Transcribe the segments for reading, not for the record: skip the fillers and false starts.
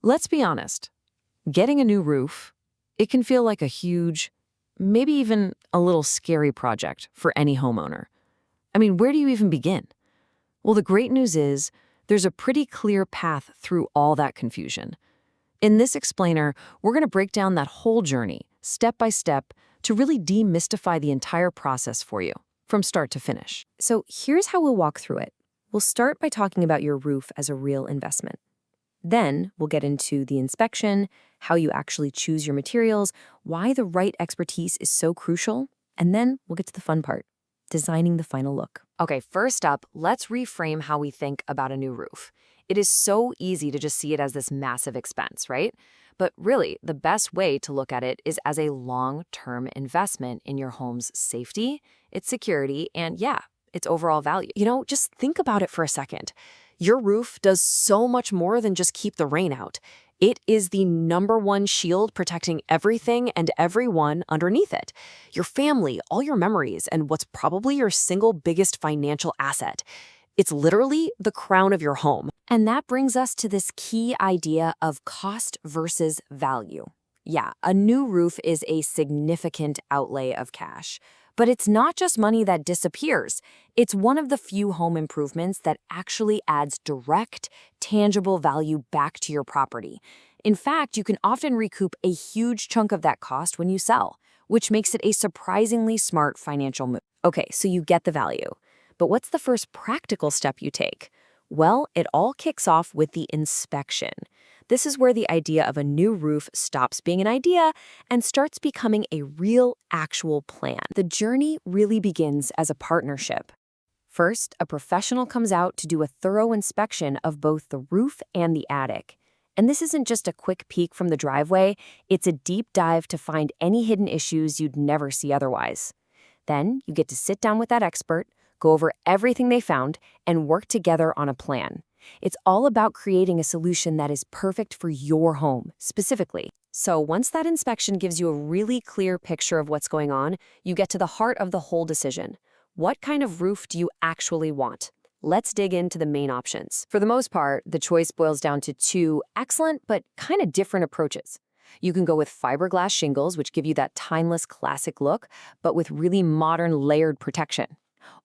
Let's be honest. Getting a new roof, it can feel like a huge, maybe even a little scary project for any homeowner. I mean, where do you even begin? Well, the great news is there's a pretty clear path through all that confusion. In this explainer, we're going to break down that whole journey, step by step, to really demystify the entire process for you, from start to finish. So here's how we'll walk through it. We'll start by talking about your roof as a real investment. Then we'll get into the inspection, how you actually choose your materials, why the right expertise is so crucial, and then we'll get to the fun part, designing the final look. Okay, first up, let's reframe how we think about a new roof. It is so easy to just see it as this massive expense, right? But really, the best way to look at it is as a long-term investment in your home's safety, its security, and its overall value. Just think about it for a second. Your roof does so much more than just keep the rain out. It is the #1 shield protecting everything and everyone underneath it. Your family, all your memories, and what's probably your single biggest financial asset. It's literally the crown of your home. And that brings us to this key idea of cost versus value. Yeah, a new roof is a significant outlay of cash. But it's not just money that disappears. It's one of the few home improvements that actually adds direct, tangible value back to your property. In fact, you can often recoup a huge chunk of that cost when you sell, which makes it a surprisingly smart financial move. Okay, so you get the value. But what's the first practical step you take? Well, it all kicks off with the inspection. This is where the idea of a new roof stops being an idea and starts becoming a real, actual plan. The journey really begins as a partnership. First, a professional comes out to do a thorough inspection of both the roof and the attic. And this isn't just a quick peek from the driveway, it's a deep dive to find any hidden issues you'd never see otherwise. Then, you get to sit down with that expert, go over everything they found, and work together on a plan. It's all about creating a solution that is perfect for your home, specifically. So once that inspection gives you a really clear picture of what's going on, you get to the heart of the whole decision. What kind of roof do you actually want? Let's dig into the main options. For the most part, the choice boils down to two excellent but kind of different approaches. You can go with fiberglass shingles, which give you that timeless classic look, but with really modern layered protection.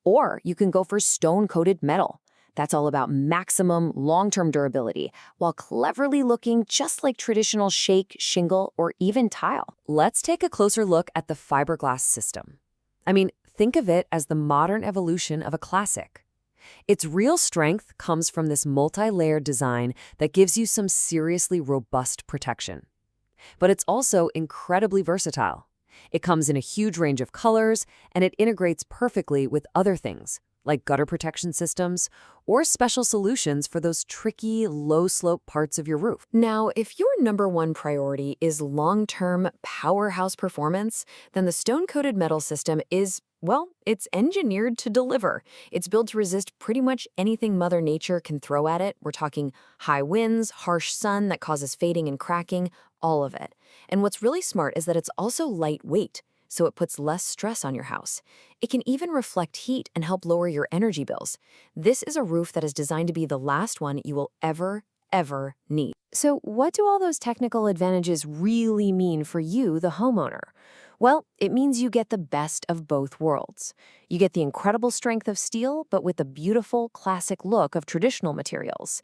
Or you can go for stone-coated metal. That's all about maximum long-term durability, while cleverly looking just like traditional shake, shingle, or even tile. Let's take a closer look at the fiberglass system. I mean, think of it as the modern evolution of a classic. Its real strength comes from this multi-layered design that gives you some seriously robust protection. But it's also incredibly versatile. It comes in a huge range of colors, and it integrates perfectly with other things, like gutter protection systems or special solutions for those tricky, low-slope parts of your roof. Now, if your #1 priority is long-term powerhouse performance, then the stone-coated metal system is, well, it's engineered to deliver. It's built to resist pretty much anything Mother Nature can throw at it. We're talking high winds, harsh sun that causes fading and cracking, all of it. And what's really smart is that it's also lightweight, so it puts less stress on your house. It can even reflect heat and help lower your energy bills. This is a roof that is designed to be the last one you will ever need. So what do all those technical advantages really mean for you, the homeowner? Well, it means you get the best of both worlds. You get the incredible strength of steel, but with the beautiful, classic look of traditional materials.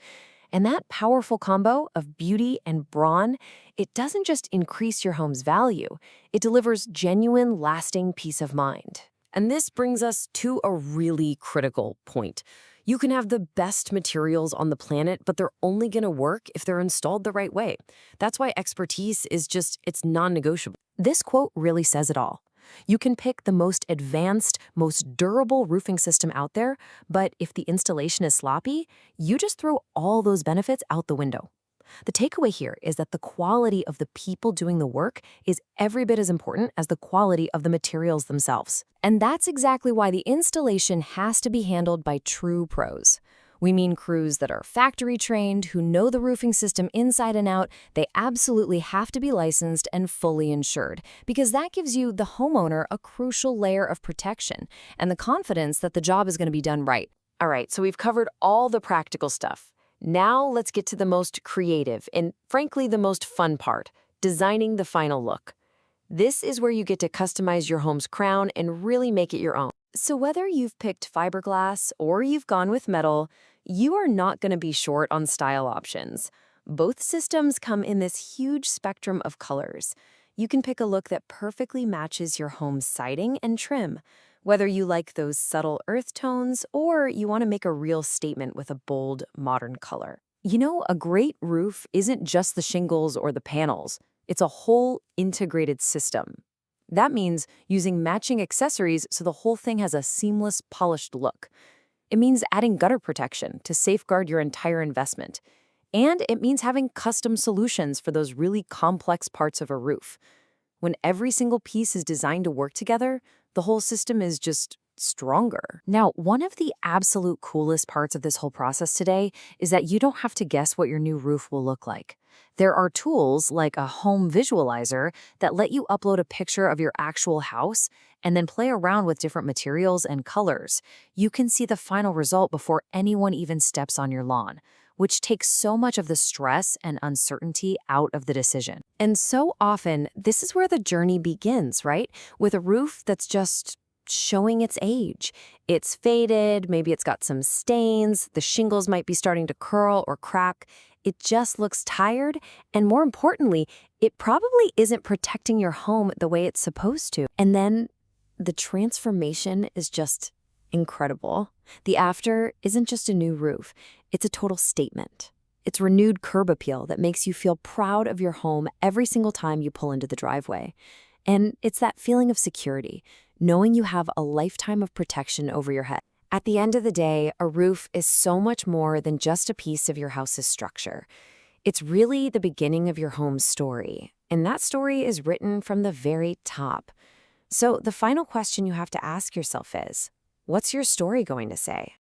And that powerful combo of beauty and brawn, it doesn't just increase your home's value, it delivers genuine, lasting peace of mind. And this brings us to a really critical point. You can have the best materials on the planet, but they're only going to work if they're installed the right way. That's why expertise is it's non-negotiable. This quote really says it all. You can pick the most advanced, most durable roofing system out there, but if the installation is sloppy, you just throw all those benefits out the window. The takeaway here is that the quality of the people doing the work is every bit as important as the quality of the materials themselves. And that's exactly why the installation has to be handled by true pros. We mean crews that are factory trained, who know the roofing system inside and out. They absolutely have to be licensed and fully insured, because that gives you, the homeowner, a crucial layer of protection and the confidence that the job is going to be done right. All right, so we've covered all the practical stuff. Now let's get to the most creative and, frankly, the most fun part, designing the final look. This is where you get to customize your home's crown and really make it your own. So whether you've picked fiberglass or you've gone with metal, you are not going to be short on style options. Both systems come in this huge spectrum of colors. You can pick a look that perfectly matches your home's siding and trim, whether you like those subtle earth tones or you want to make a real statement with a bold, modern color. You know, a great roof isn't just the shingles or the panels. It's a whole integrated system. That means using matching accessories so the whole thing has a seamless, polished look. It means adding gutter protection to safeguard your entire investment. And it means having custom solutions for those really complex parts of a roof. When every single piece is designed to work together, the whole system is just stronger. Now, one of the absolute coolest parts of this whole process today is that you don't have to guess what your new roof will look like. There are tools like a home visualizer that let you upload a picture of your actual house and then play around with different materials and colors. You can see the final result before anyone even steps on your lawn, which takes so much of the stress and uncertainty out of the decision. And so often, this is where the journey begins, right? With a roof that's just showing its age. It's faded, maybe it's got some stains, the shingles might be starting to curl or crack. It just looks tired, and more importantly, it probably isn't protecting your home the way it's supposed to. And then the transformation is just incredible. The after isn't just a new roof, it's a total statement. It's renewed curb appeal that makes you feel proud of your home every single time you pull into the driveway. And it's that feeling of security, knowing you have a lifetime of protection over your head. At the end of the day, a roof is so much more than just a piece of your house's structure. It's really the beginning of your home's story, and that story is written from the very top. So the final question you have to ask yourself is, what's your story going to say?